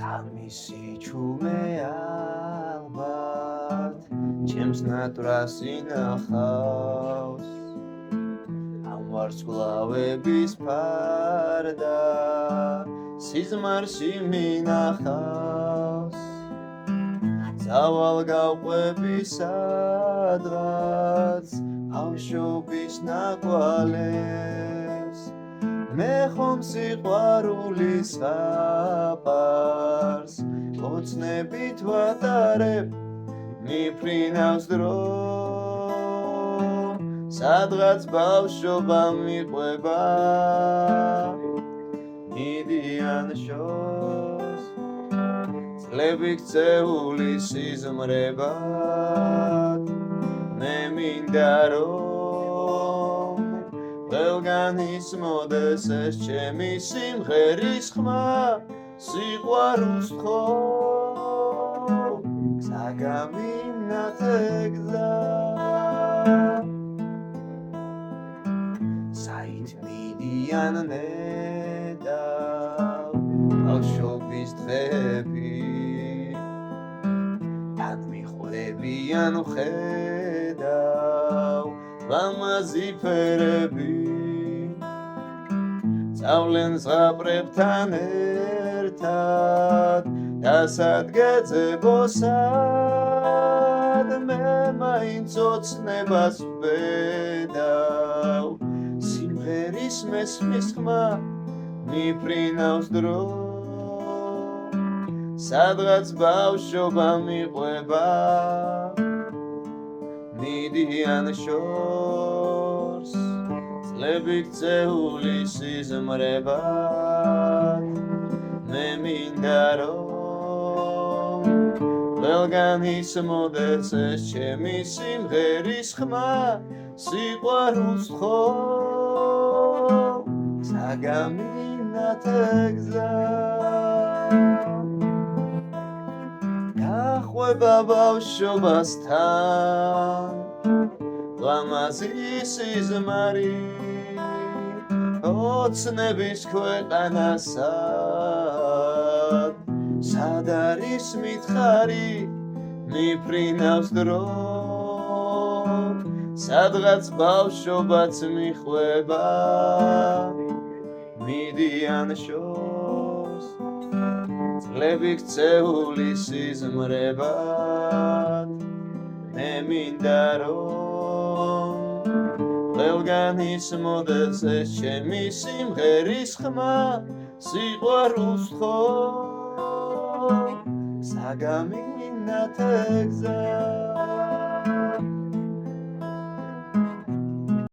Xamisi čume albat Čems naturās inახავს Am ვარსკვლავების ფარდა სიზმარში მინახავს Zaval გავყვები სადღაც ავშობის ნაკვალევს მე ხომ სიყვარულის ხაპარს ოცნებით ვატარებ მიფრინავს დრო სადღაც ბავშვობა მიყვება მიდიან შორს წლები ქცეული სიზმრებად მე მინდა რომ ყველგან ისმოდეს ეს ჩემი სიმღერის ხმა სიყვარულს თხოვ გზა გამინათე გზა საით მიდიან ნედავ ბავშვობის დღები თან მიხვდებიან ვხედავ ლამაზი ფერები წავლენ ზღაპრებთან ერთად დასადგეძებოსად მე მაინც ოცნებას ვბედავ სიმღერის მესმის ხმა მიფრინავს დრო სადღაც ბავშვობა მიყვება მიდიან შორს წლები ქცეული სიზმრებად მე მინდა რომ ყველგან ისმოდეს ეს ჩემი სიმღერის ხმა სიყვარულს თხოვ გზა გამინათე გზა გახვება ბავშვობასთან ლამაზი სიზმარი ოცნების ქვეყანასად სად არის მითხარი მიფრინავს დრო სადღაც ბავშვობაც მიხვება მიდიან შორს წლები ქცეული სიზმრებად მე მინდა რომ ყველგან ისმოდეს ეს ჩემი სიმღერის ხმა სიყვარულს თხოვ გზა გამინათე გზა